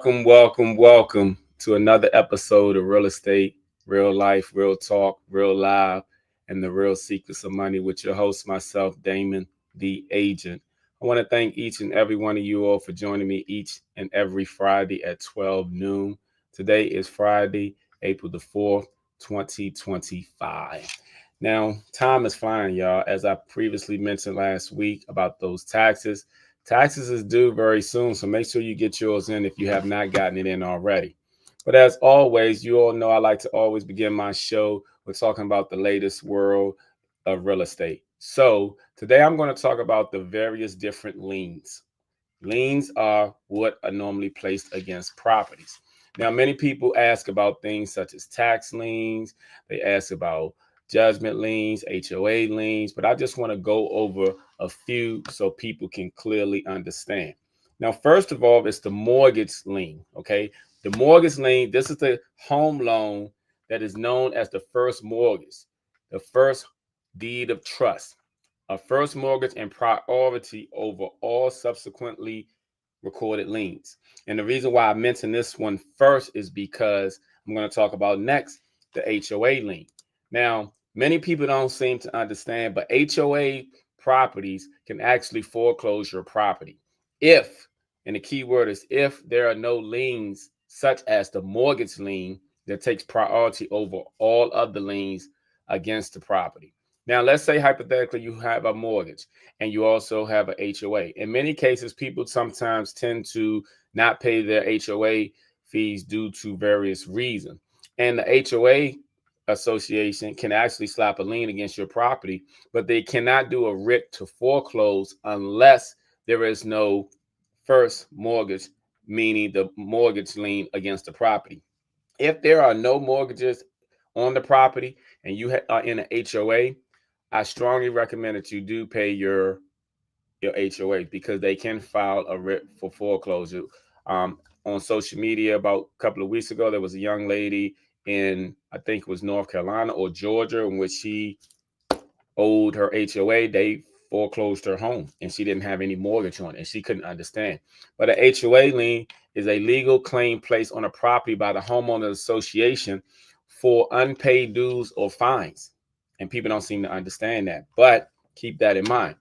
Welcome to another episode of Real Estate, Real Life, Real Talk, Real Live, and the Real Secrets of Money with your host, myself, Damon, the agent. I want to thank each and every one of you all for joining me each and every Friday at 12 noon. Today is Friday, April the 4th, 2025. Now, time is flying, y'all. As I previously mentioned last week about those taxes, taxes is due very soon, so make sure you get yours in if you have not gotten it in already. But as always, you all know I like to always begin my show with talking about the latest world of real estate. So today I'm going to talk about the various different liens. Liens are what are normally placed against properties. Now, many people ask about things such as tax liens, they ask about judgment liens, HOA liens, but I just want to go over a few so people can clearly understand. Now, first of all, it's the mortgage lien, okay? The mortgage lien, this is the home loan that is known as the first mortgage, the first deed of trust, a first mortgage and priority over all subsequently recorded liens. And the reason why I mention this one first is because I'm going to talk about next the HOA lien. Now, many people don't seem to understand, but HOA properties can actually foreclose your property if, and the key word is if, there are no liens such as the mortgage lien that takes priority over all other liens against the property. Now, let's say hypothetically you have a mortgage and you also have a HOA. In many cases, people sometimes tend to not pay their HOA fees due to various reasons. And the HOA association can actually slap a lien against your property, but they cannot do a writ to foreclose unless there is no first mortgage, meaning the mortgage lien against the property. If there are no mortgages on the property and you are in an HOA, I strongly recommend that you do pay your HOA because they can file a writ for foreclosure. On social media, about a couple of weeks ago, there was a young lady in, I think it was North Carolina or Georgia, in which she owed her HOA. They foreclosed her home and she didn't have any mortgage on it and she couldn't understand. But a HOA lien is a legal claim placed on a property by the homeowners association for unpaid dues or fines. And people don't seem to understand that, but keep that in mind.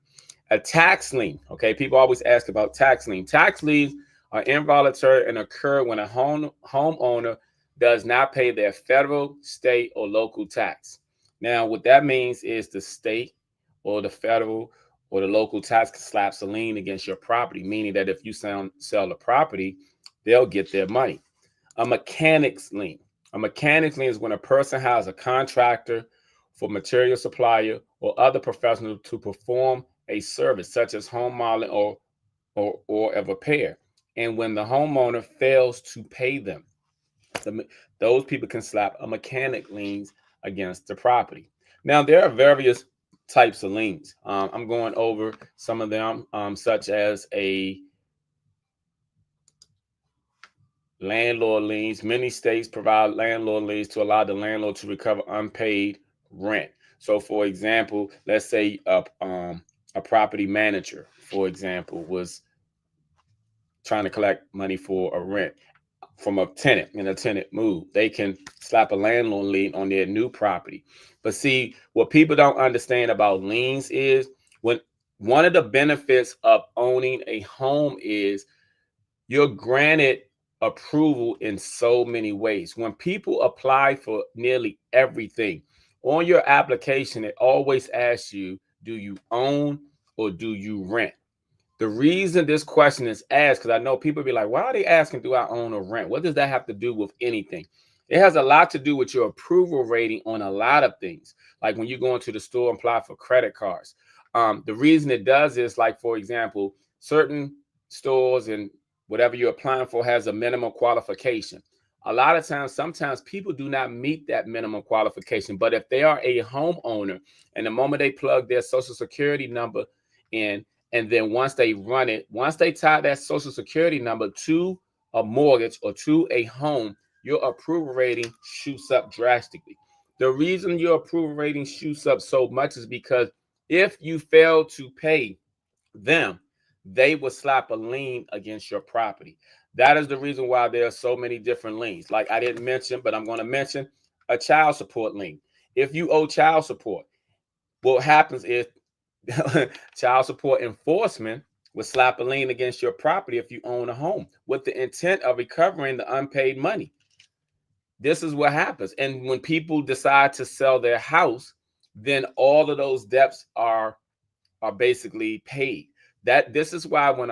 A tax lien, okay? People always ask about tax lien. Tax liens are involuntary and occur when a homeowner does not pay their federal, state, or local tax. Now, what that means is the state or the federal or the local tax slaps a lien against your property, meaning that if you sell the property, they'll get their money. A mechanic's lien. A mechanic's lien is when a person hires a contractor for material supplier or other professional to perform a service such as home modeling or a repair. And when the homeowner fails to pay them, those people can slap a mechanic liens against the property. Now, there are various types of liens. I'm going over some of them, such as a landlord liens. Many states provide landlord liens to allow the landlord to recover unpaid rent. So, for example, let's say a property manager, for example, was trying to collect money for a rent from a tenant and a tenant move. They can slap a landlord lien on their new property. But see, what people don't understand about liens is when one of the benefits of owning a home is you're granted approval in so many ways. When people apply for nearly everything on your application, it always asks you, do you own or do you rent? The reason this question is asked, because I know people be like, why are they asking, do I own or rent? What does that have to do with anything? It has a lot to do with your approval rating on a lot of things. Like when you go into the store and apply for credit cards. The reason it does is, like, for example, certain stores and whatever you're applying for has a minimum qualification. A lot of times, sometimes people do not meet that minimum qualification. But if they are a homeowner and the moment they plug their social security number in, and then once they run it, once they tie that social security number to a mortgage or to a home, your approval rating shoots up drastically. The reason your approval rating shoots up so much is because if you fail to pay them, they will slap a lien against your property. That is the reason why there are so many different liens. Like I didn't mention, but I'm going to mention a child support lien. If you owe child support, what happens is child support enforcement will slap a lien against your property if you own a home with the intent of recovering the unpaid money. This is what happens. And when people decide to sell their house, then all of those debts are basically paid. That this is why when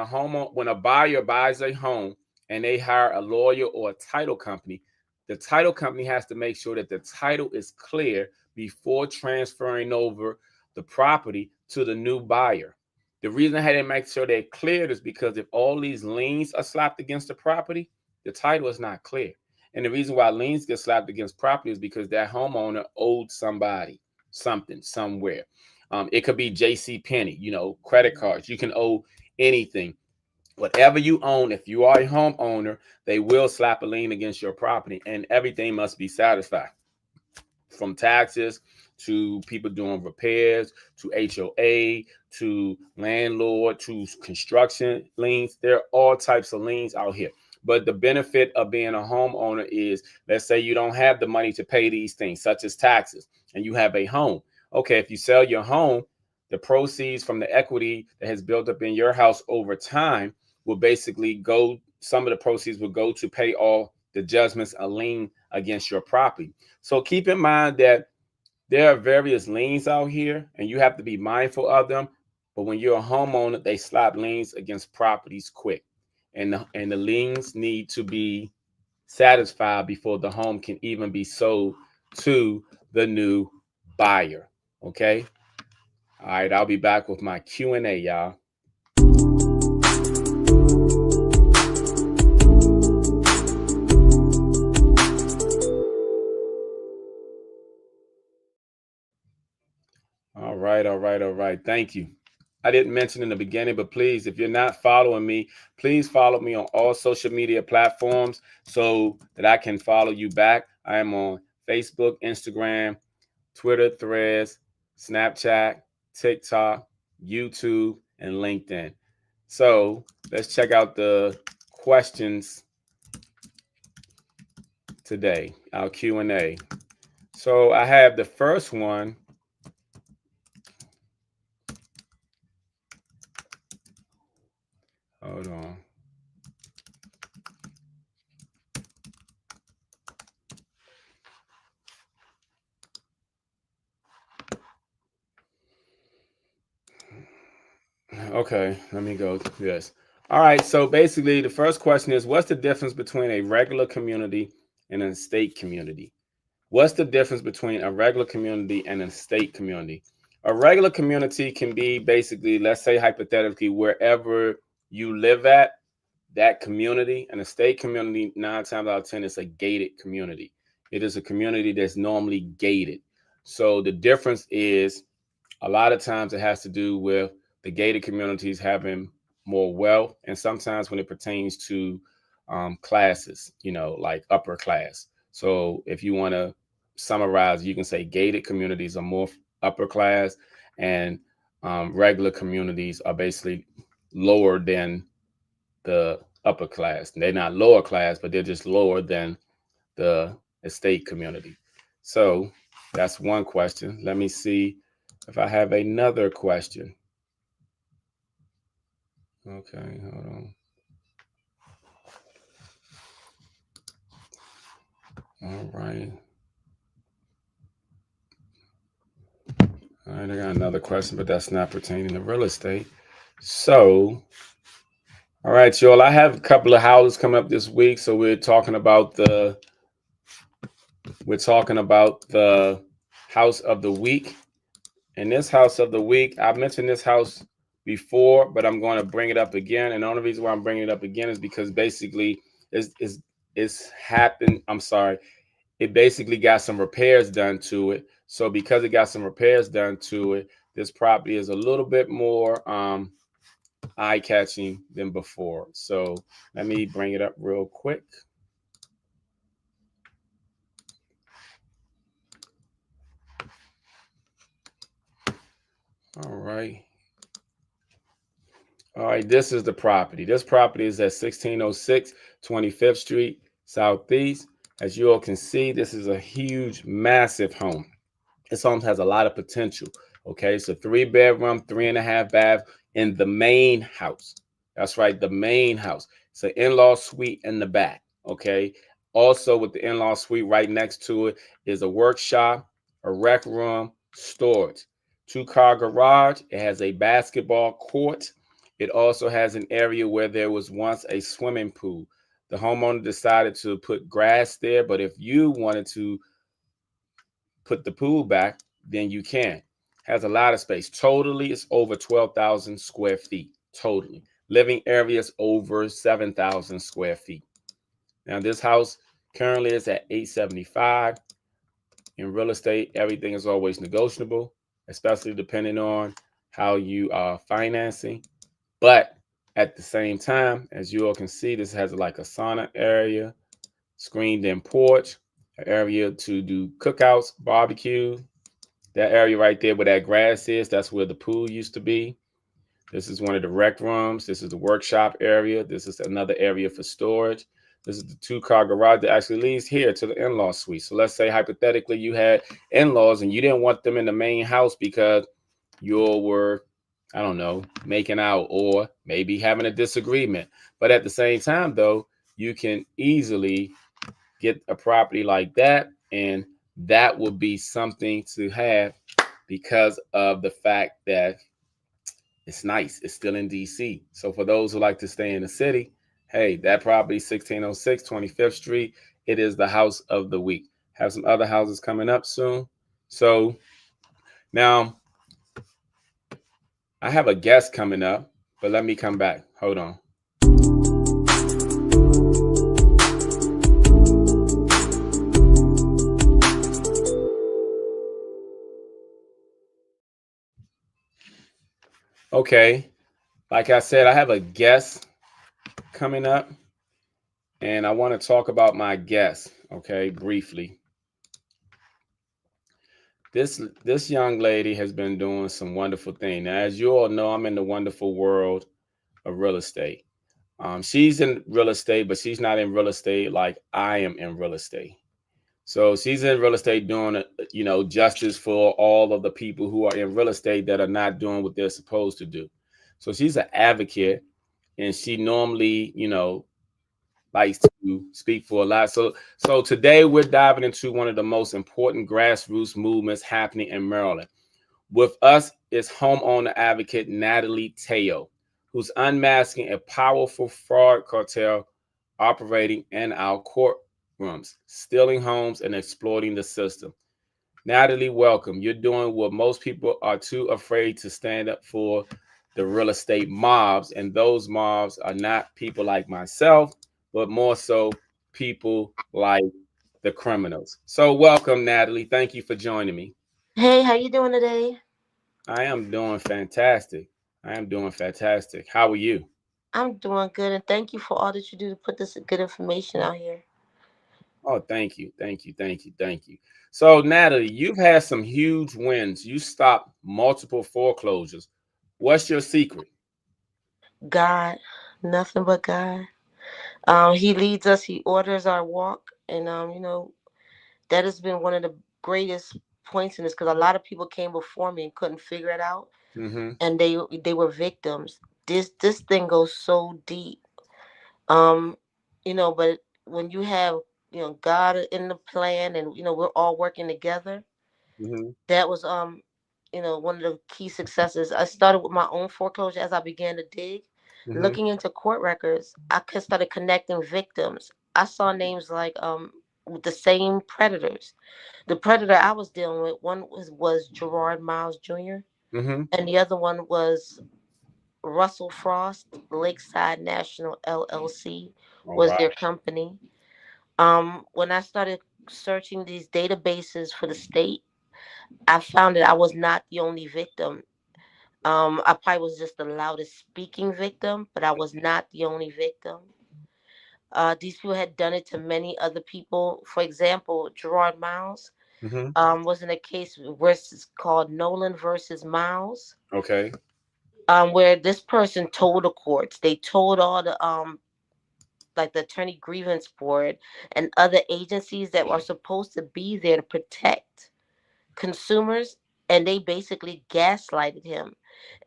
a buyer buys a home and they hire a lawyer or a title company, the title company has to make sure that the title is clear before transferring over the property to the new buyer. The reason I had to make sure they're cleared is because if all these liens are slapped against the property, the title is not clear. And the reason why liens get slapped against property is because that homeowner owed somebody something somewhere. It could be J.C. Penney, credit cards. You can owe anything. Whatever you own, if you are a homeowner, they will slap a lien against your property, and everything must be satisfied, from taxes to people doing repairs to HOA to landlord to construction liens. There are all types of liens out here. But the benefit of being a homeowner is, let's say you don't have the money to pay these things, such as taxes, and you have a home. Okay, if you sell your home, the proceeds from the equity that has built up in your house over time will basically go, some of the proceeds will go to pay all the judgments, a lien against your property. So keep in mind that there are various liens out here and you have to be mindful of them. But when you're a homeowner, they slap liens against properties quick. And the liens need to be satisfied before the home can even be sold to the new buyer. Okay. All right. I'll be back with my Q&A, y'all. All right, all right, all right. Thank you. I didn't mention in the beginning, but please, if you're not following me, please follow me on all social media platforms so that I can follow you back. I am on Facebook, Instagram, Twitter, Threads, Snapchat, TikTok, YouTube, and LinkedIn. So let's check out the questions today, our Q&A. So I have the first one. Hold on. Okay, let me go to this. All right, so basically the first question is, what's the difference between a regular community and an estate community? What's the difference between a regular community and an estate community? A regular community can be basically, let's say hypothetically, wherever you live at, that community. An estate community, 9 times out of 10, is a gated community. It is a community that's normally gated. So the difference is, a lot of times it has to do with the gated communities having more wealth, and sometimes when it pertains to classes, like upper class. So if you want to summarize, you can say gated communities are more upper class, and regular communities are basically lower than the upper class. They're not lower class, but they're just lower than the estate community. So that's one question. Let me see if I have another question. Okay, hold on. All right. All right, I got another question, but that's not pertaining to real estate. So, all right, y'all, I have a couple of houses coming up this week. So we're talking about the house of the week. And this house of the week, I've mentioned this house before, but I'm going to bring it up again. And the only reason why I'm bringing it up again is because basically it's happened. I'm sorry. It basically got some repairs done to it. So because it got some repairs done to it, this property is a little bit more eye-catching than before. So let me bring it up real quick. All right. right, this is the property. This property is at 1606 25th Street Southeast. As you all can see, this is a huge, massive home. This home has a lot of potential. Okay, it's a 3 bedroom, 3.5 bath in the main house. That's right, the main house. It's an in-law suite in the back. Okay, also with the in-law suite right next to it is a workshop, a rec room, storage, two-car garage. It has a basketball court. It also has an area where there was once a swimming pool. The homeowner decided to put grass there, but if you wanted to put the pool back, then you can. Has a lot of space. Totally, it's over 12,000 square feet. Totally. Living areas over 7,000 square feet. Now, this house currently is at 875. In real estate, everything is always negotiable, especially depending on how you are financing. But at the same time, as you all can see, this has like a sauna area, screened in porch, an area to do cookouts, barbecue. That area right there where that grass is, that's where the pool used to be. This is one of the rec rooms. This is the workshop area. This is another area for storage. This is the two-car garage that actually leads here to the in-law suite. So let's say hypothetically you had in-laws and you didn't want them in the main house because you all were, I don't know, making out or maybe having a disagreement. But at the same time, though, you can easily get a property like that, and that would be something to have because of the fact that it's nice. It's still in DC. So for those who like to stay in the city, hey, that property 1606 25th Street, it is the house of the week. Have some other houses coming up soon. So now I have a guest coming up, but let me come back. Hold on. Okay. Like I said, I have a guest coming up, and I want to talk about my guest, okay, briefly. This young lady has been doing some wonderful things. Now, as you all know, I'm in the wonderful world of real estate. She's in real estate, but she's not in real estate like I am in real estate. So she's in real estate doing, justice for all of the people who are in real estate that are not doing what they're supposed to do. So she's an advocate, and she normally, likes to speak for a lot. So today we're diving into one of the most important grassroots movements happening in Maryland. With us is homeowner advocate Natalie Teao, who's unmasking a powerful fraud cartel operating in our courtrooms, stealing homes and exploiting the system. Natalie, welcome. You're doing what most people are too afraid to stand up for, the real estate mobs. And those mobs are not people like myself, but more so people like the criminals. So, welcome, Natalie. Thank you for joining me. Hey, how you doing today? I am doing fantastic. I am doing fantastic. How are you? I'm doing good, and thank you for all that you do to put this good information out here. Oh, thank you. Thank you. Thank you. Thank you. So, Natalie, you've had some huge wins. You stopped multiple foreclosures. What's your secret? God, nothing but God. He leads us. He orders our walk, and that has been one of the greatest points in this because a lot of people came before me and couldn't figure it out, Mm-hmm. and they were victims. This thing goes so deep. Um, but when you have God in the plan, and we're all working together. Mm-hmm. That was one of the key successes. I started with my own foreclosure as I began to dig, Mm-hmm. looking into court records. Started connecting victims. I saw names like with the same predators. The predator I was dealing with, one was Gerard Miles Jr. Mm-hmm. and the other one was Russell Frost. Lakeside National LLC Oh, was wow. their company. When I started searching these databases for the state, I found that I was not the only victim. I probably was just the loudest speaking victim, but I was not the only victim. These people had done it to many other people. For example, Gerard Miles Mm-hmm. was in a case versus called Nolan versus Miles. Okay. where this person told the courts, they told all the like the attorney grievance board and other agencies that are supposed to be there to protect consumers, and they basically gaslighted him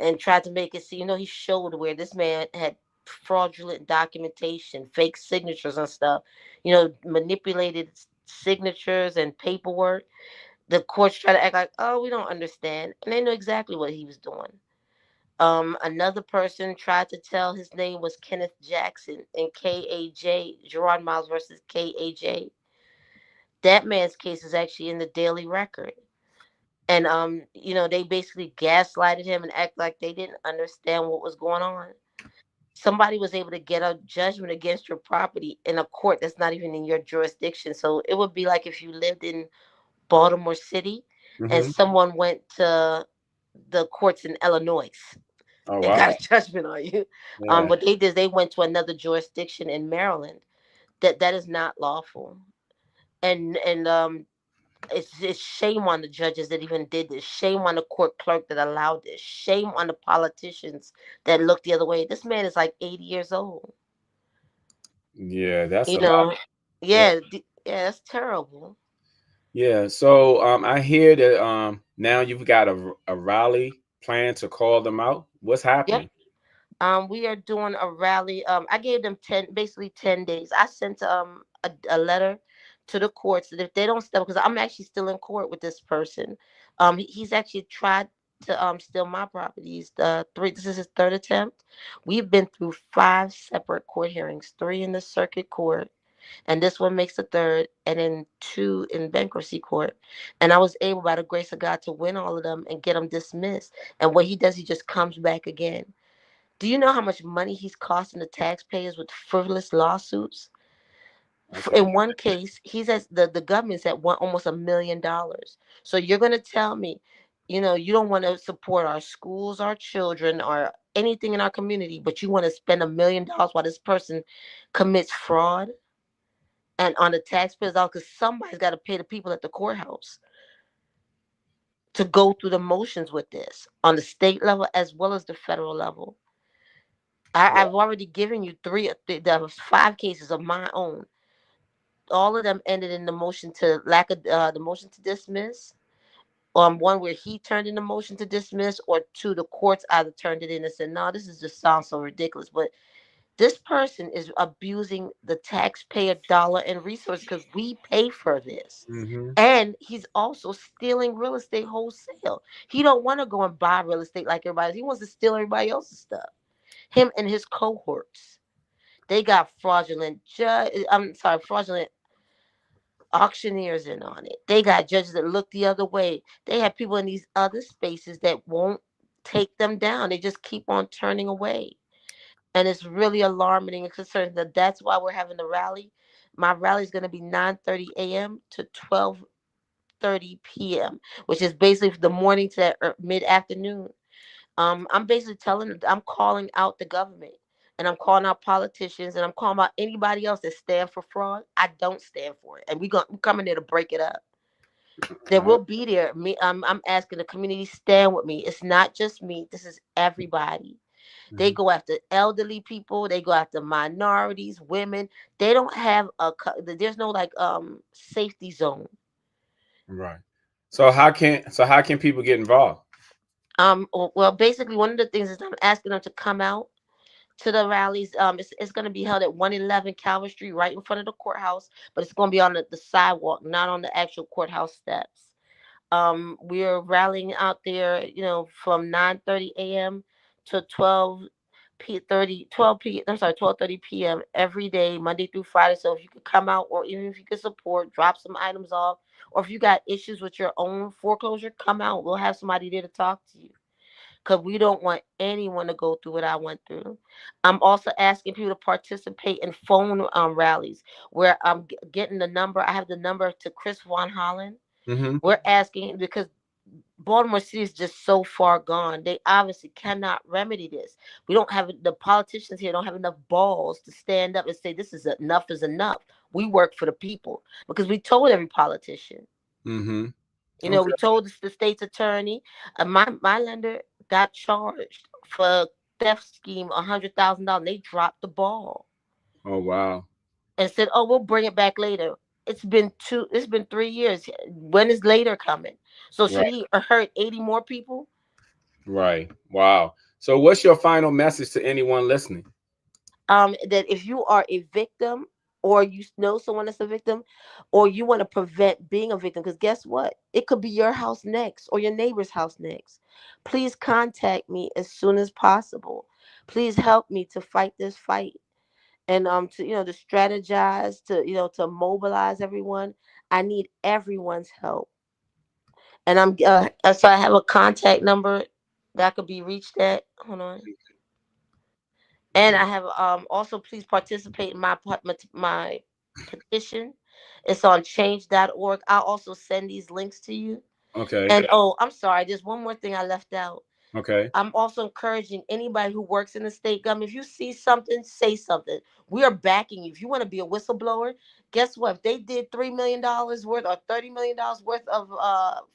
and tried to make it seem, he showed where this man had fraudulent documentation, fake signatures and stuff, manipulated signatures and paperwork. The courts try to act like, oh, we don't understand, and they know exactly what he was doing. Another person tried to tell his name was Kenneth Jackson and KAJ, Gerard Miles versus KAJ. That man's case is actually in the Daily Record. And they basically gaslighted him and act like they didn't understand what was going on. Somebody was able to get a judgment against your property in a court that's not even in your jurisdiction. So it would be like if you lived in Baltimore City and Mm-hmm. someone went to the courts in Illinois Oh and wow. got a judgment on you. Yeah. What they did is they went to another jurisdiction in Maryland. That is not lawful. And it's shame on the judges that even did this. Shame on the court clerk that allowed this. Shame on the politicians that looked the other way. This man is like 80 years old. Yeah, that's You a lot. know, Yeah. yeah, that's terrible. Yeah. So I hear that now you've got a rally plan to call them out. What's Yep. happening? We are doing a rally. I gave them basically 10 days. I sent a letter to the courts that if they don't step, because I'm actually still in court with this person. He's actually tried to steal my properties. This is his third attempt. We've been through 5 separate court hearings, 3 in the circuit court, and this one makes the third, and then 2 in bankruptcy court. And I was able, by the grace of God, to win all of them and get them dismissed. And what he does, he just comes back again. Do you know how much money he's costing the taxpayers with frivolous lawsuits? Okay. In one case, he's at the government's at almost $1 million. So you're gonna tell me, you don't want to support our schools, our children, or anything in our community, but you want to spend $1 million while this person commits fraud and on the taxpayers' dollars, because somebody's got to pay the people at the courthouse to go through the motions with this on the state level as well as the federal level. I've already given you there was 5 cases of my own. All of them ended in the motion to lack of the motion to dismiss. One where he turned in the motion to dismiss, or 2, the courts either turned it in and said, "No, this is just sounds so ridiculous." But this person is abusing the taxpayer dollar and resource because we pay for this. Mm-hmm. And he's also stealing real estate wholesale. He don't want to go and buy real estate like everybody else. He wants to steal everybody else's stuff. Him and his cohorts. They got fraudulent auctioneers in on it. They got judges that look the other way. They have people in these other spaces that won't take them down. They just keep on turning away. And it's really alarming and concerning that that's why we're having the rally. My rally is going to be 9:30 a.m. to 12:30 p.m., which is basically the morning to that mid afternoon. I'm basically I'm calling out the government, and I'm calling out politicians, and I'm calling out anybody else that stand for fraud. I don't stand for it, and we're coming there to break it up. There Uh, will be there. I'm asking the community stand with me. It's not just me. This is everybody. They mhm. go after elderly people. They go after minorities, women. They don't have there's no like safety zone. Right. So how can people get involved? Well, basically, one of the things is I'm asking them to come out to the rallies. It's going to be held at 111 Calvert Street, right in front of the courthouse, but it's going to be on the sidewalk, not on the actual courthouse steps. We're rallying out there, from 9:30 a.m. to 12:30 p.m. every day, Monday through Friday. So if you could come out, or even if you could support, drop some items off, or if you got issues with your own foreclosure, come out. We'll have somebody there to talk to you, because we don't want anyone to go through what I went through. I'm also asking people to participate in phone rallies where I'm getting the number. I have the number to Chris Von Holland. Mm-hmm. We're asking because Baltimore City is just so far gone. They obviously cannot remedy this. We don't have the politicians here don't have enough balls to stand up and say this is enough is enough. We work for the people, because we told every politician. Mm-hmm. Okay. We told the state's attorney. My lender got charged for a theft scheme $100,000. They dropped the ball Oh, wow. and said, "Oh, we'll bring it back later." It's been 2. It's been 3 years. When is later coming? So should Right. he hurt 80 more people? Right. Wow. So, what's your final message to anyone listening? That if you are a victim, or you know someone that's a victim, or you want to prevent being a victim, because guess what, it could be your house next or your neighbor's house next, please contact me as soon as possible. Please help me to fight this fight, and to to strategize, to to mobilize everyone. I need everyone's help. And so I have a contact number that could be reached at. Hold on. And Okay. I have also, please participate in my petition. It's on change.org. I'll also send these links to you. Okay. And oh, I'm sorry, there's one more thing I left out. Okay. I'm also encouraging anybody who works in the state government. If you see something, say something. We are backing you. If you want to be a whistleblower, guess what? If they did $3 million worth or $30 million worth of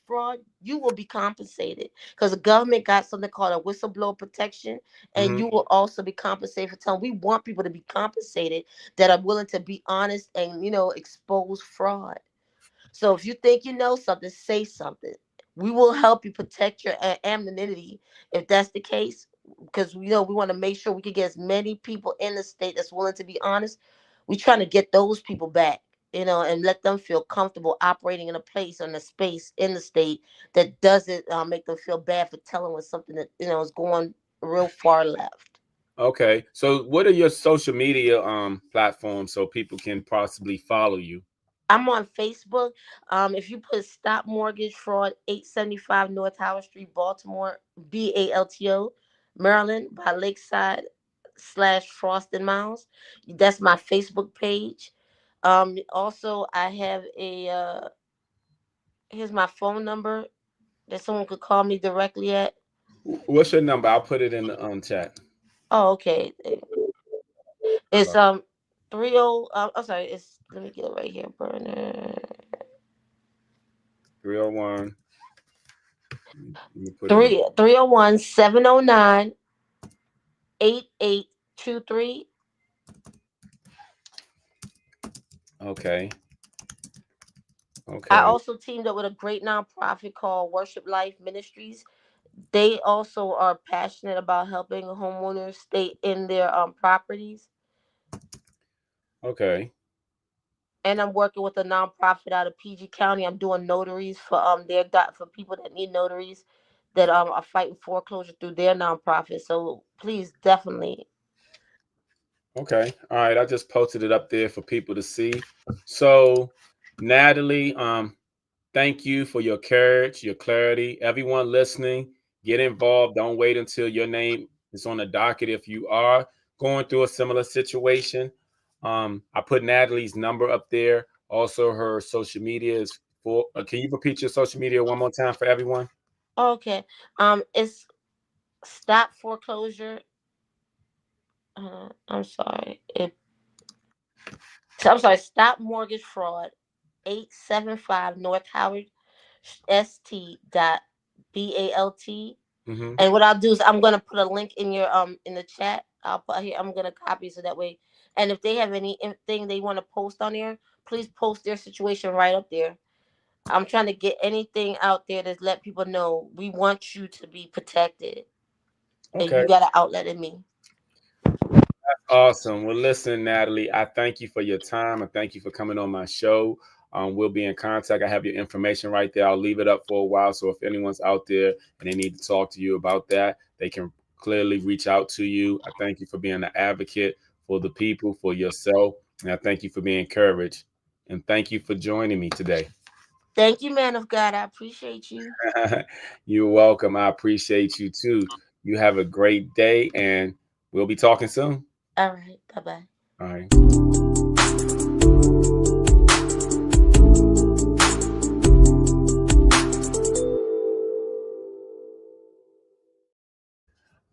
fraud, you will be compensated, because the government got something called a whistleblower protection, and Hmm. you will also be compensated for telling. We want people to be compensated that are willing to be honest and expose fraud. So if you think you know something, say something. We will help you protect your anonymity if that's the case, because we want to make sure we can get as many people in the state that's willing to be honest. We're trying to get those people back, and let them feel comfortable operating in a place or in a space in the state that doesn't make them feel bad for telling us something that is going real far left. Okay. So, what are your social media platforms so people can possibly follow you? I'm on Facebook. If you put "Stop Mortgage Fraud," 875 North Howard Street, Baltimore, BALTO, Maryland, by Lakeside / Frost and Miles. That's my Facebook page. Also, I have a here's my phone number that someone could call me directly at. What's your number? I'll put it in the chat. Oh, okay. It's 30. I'm sorry. It's Let me get it right here. Burner 301. Let me put it in. 301 709 8823. Okay. I Okay. also teamed up with a great nonprofit called Worship Life Ministries. They also are passionate about helping homeowners stay in their properties. Okay. And I'm working with a nonprofit out of PG County. I'm doing notaries for for people that need notaries, that are fighting foreclosure through their nonprofit. So please, definitely. Okay. All right. I just posted it up there for people to see. So, Natalie, thank you for your courage, your clarity. Everyone listening, get involved. Don't wait until your name is on the docket if you are going through a similar situation. I put Natalie's number up there. Also, her social media is for. Can you repeat your social media one more time for everyone? Okay. It's Stop Foreclosure. I'm sorry. I'm sorry. Stop Mortgage Fraud. 875 North Howard St. dot BALT. Mm-hmm. And what I'll do is I'm gonna put a link in your in the chat. I'll put here. I'm gonna copy so that way. And if they have anything they want to post on there, please post their situation right up there. I'm trying to get anything out there to let people know we want you to be protected, and Okay. you got an outlet in me. Awesome. Well, listen, Natalie, I thank you for your time. I thank you for coming on my show. We'll be in contact. I have your information right there. I'll leave it up for a while. So if anyone's out there and they need to talk to you about that, they can clearly reach out to you. I thank you for being an advocate for the people, for yourself. And I thank you for being encouraged. And thank you for joining me today. Thank you, man of God. I appreciate you. You're welcome. I appreciate you too. You have a great day, and we'll be talking soon. All right. Bye bye. All right.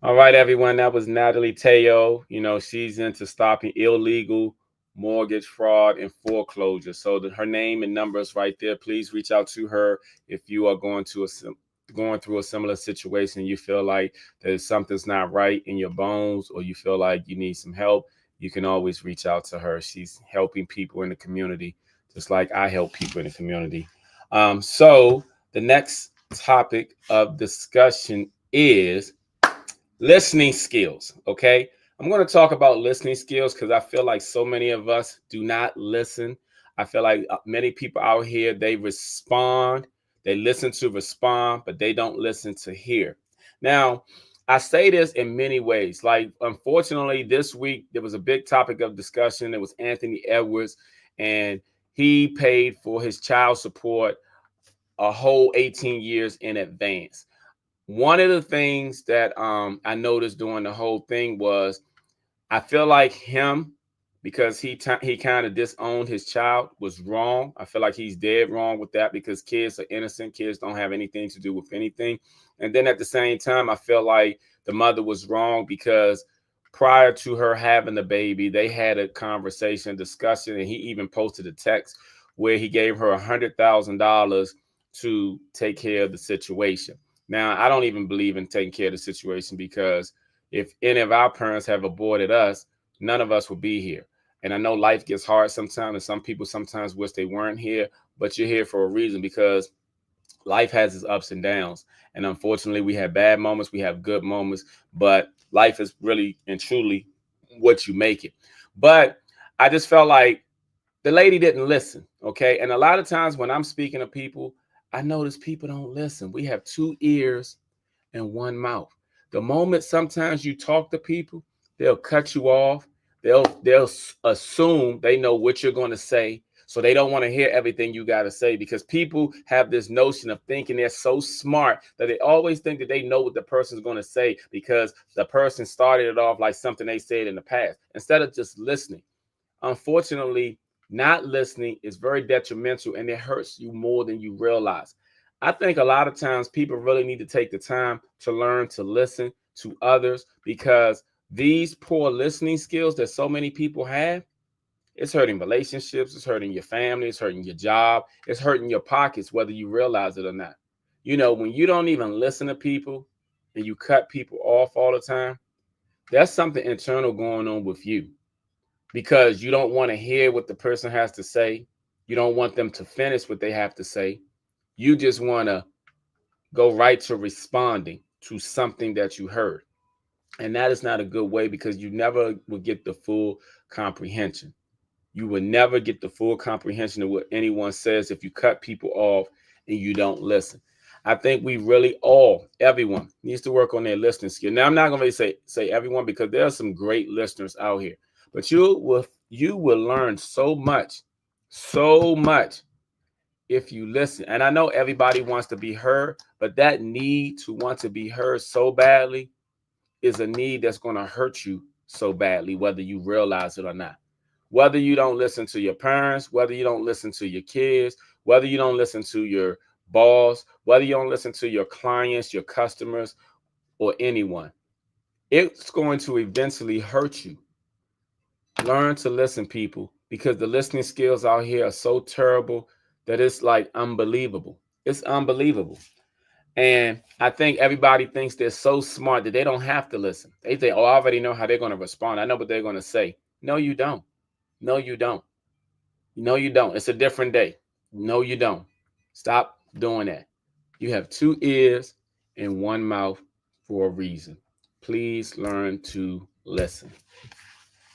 All right, everyone. That was Natalie Teao. She's into stopping illegal mortgage fraud and foreclosure. So her name and numbers right there. Please reach out to her if you are going to going through a similar situation, you feel like that something's not right in your bones, or you feel like you need some help, you can always reach out to her. She's helping people in the community, just like I help people in the community. So the next topic of discussion is listening skills. Okay. I'm going to talk about listening skills because I feel like so many of us do not listen. I feel like many people out here, they respond, they listen to respond, but they don't listen to hear. Now, I say this in many ways. Like, unfortunately, this week there was a big topic of discussion. It was Anthony Edwards, and he paid for his child support a whole 18 years in advance. One of the things that I noticed during the whole thing was I feel like him, because he kind of disowned his child, was wrong. I feel like he's dead wrong with that because kids are innocent. Kids don't have anything to do with anything. And then at the same time, I feel like the mother was wrong because prior to her having the baby, they had a conversation, discussion, and he even posted a text where he gave her $100,000 to take care of the situation. Now, I don't even believe in taking care of the situation because if any of our parents have aborted us, none of us will be here. And I know life gets hard sometimes, and some people sometimes wish they weren't here, but you're here for a reason because life has its ups and downs. And unfortunately, we have bad moments, we have good moments, but life is really and truly what you make it. But I just felt like the lady didn't listen. Okay. And a lot of times when I'm speaking to people, I notice people don't listen. We have two ears and one mouth. The moment sometimes you talk to people, they'll cut you off. They'll assume they know what you're going to say. So they don't want to hear everything you got to say because people have this notion of thinking they're so smart that they always think that they know what the person's going to say because the person started it off like something they said in the past instead of just listening. Unfortunately, not listening is very detrimental and it hurts you more than you realize. I think a lot of times people really need to take the time to learn to listen to others because these poor listening skills that so many people have, it's hurting relationships, it's hurting your family, it's hurting your job, it's hurting your pockets, whether you realize it or not. You know, when you don't even listen to people and you cut people off all the time, there's something internal going on with you because you don't want to hear what the person has to say. You don't want them to finish what they have to say. You just want to go right to responding to something that you heard. And that is not a good way because you never will get the full comprehension. You will never get the full comprehension of what anyone says if you cut people off and you don't listen. I think we really everyone needs to work on their listening skill. Now, I'm not going to say everyone because there are some great listeners out here, but you will learn so much if you listen. And I know everybody wants to be heard, but that need to want to be heard so badly is a need that's going to hurt you so badly, whether you realize it or not. Whether you don't listen to your parents, whether you don't listen to your kids, whether you don't listen to your boss, whether you don't listen to your clients, your customers, or anyone, it's going to eventually hurt you. Learn to listen, people, because the listening skills out here are so terrible that it's like unbelievable. It's unbelievable. And I think everybody thinks they're so smart that they don't have to listen. They think, oh, I already know how they're going to respond. I know what they're going to say. No, you don't. No, you don't. No, you don't. It's a different day. No, you don't. Stop doing that. You have two ears and one mouth for a reason. Please learn to listen.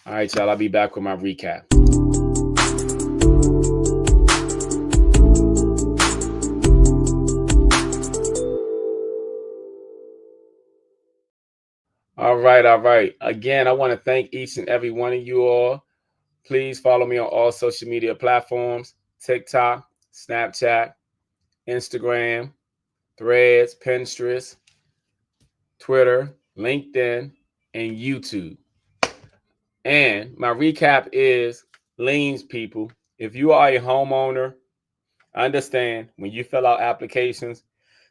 All right, y'all. I'll be back with my recap. All right, all right. Again, I want to thank each and every one of you all. Please follow me on all social media platforms: TikTok, Snapchat, Instagram, Threads, Pinterest, Twitter, LinkedIn, and YouTube. And my recap is liens, people. If you are a homeowner, understand when you fill out applications,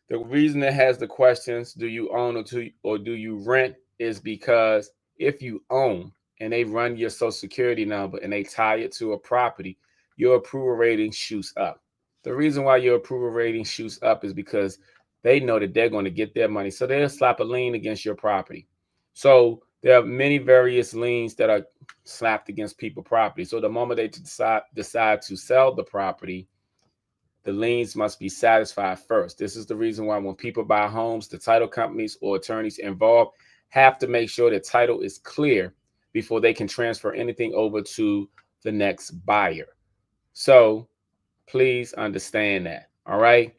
the reason it has the questions, do you own or do you rent, is because if you own and they run your social security number and they tie it to a property, your approval rating shoots up. The reason why your approval rating shoots up is because they know that they're going to get their money. So they'll slap a lien against your property. So there are many various liens that are slapped against people's property. So the moment they decide to sell the property, the liens must be satisfied first. This is the reason why when people buy homes, the title companies or attorneys involved have to make sure the title is clear before they can transfer anything over to the next buyer. So please understand that. All right.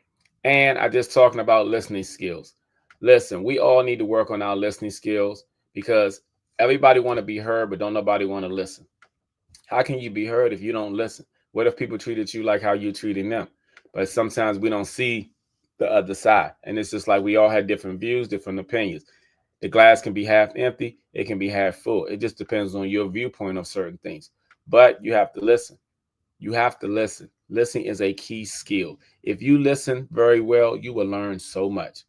And I just talking about listening skills. Listen, we all need to work on our listening skills because everybody want to be heard, but don't nobody want to listen. How can you be heard if you don't listen? What if people treated you like how you treating them? But sometimes we don't see the other side. And it's just like we all have different views, different opinions. The glass can be half empty, it can be half full. It just depends on your viewpoint of certain things. But you have to listen. You have to listen. Listening is a key skill. If you listen very well, you will learn so much.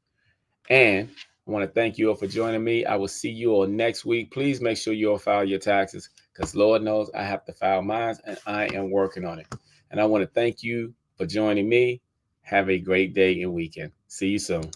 And I want to thank you all for joining me. I will see you all next week. Please make sure you all file your taxes because Lord knows I have to file mine and I am working on it. And I want to thank you for joining me. Have a great day and weekend. See you soon.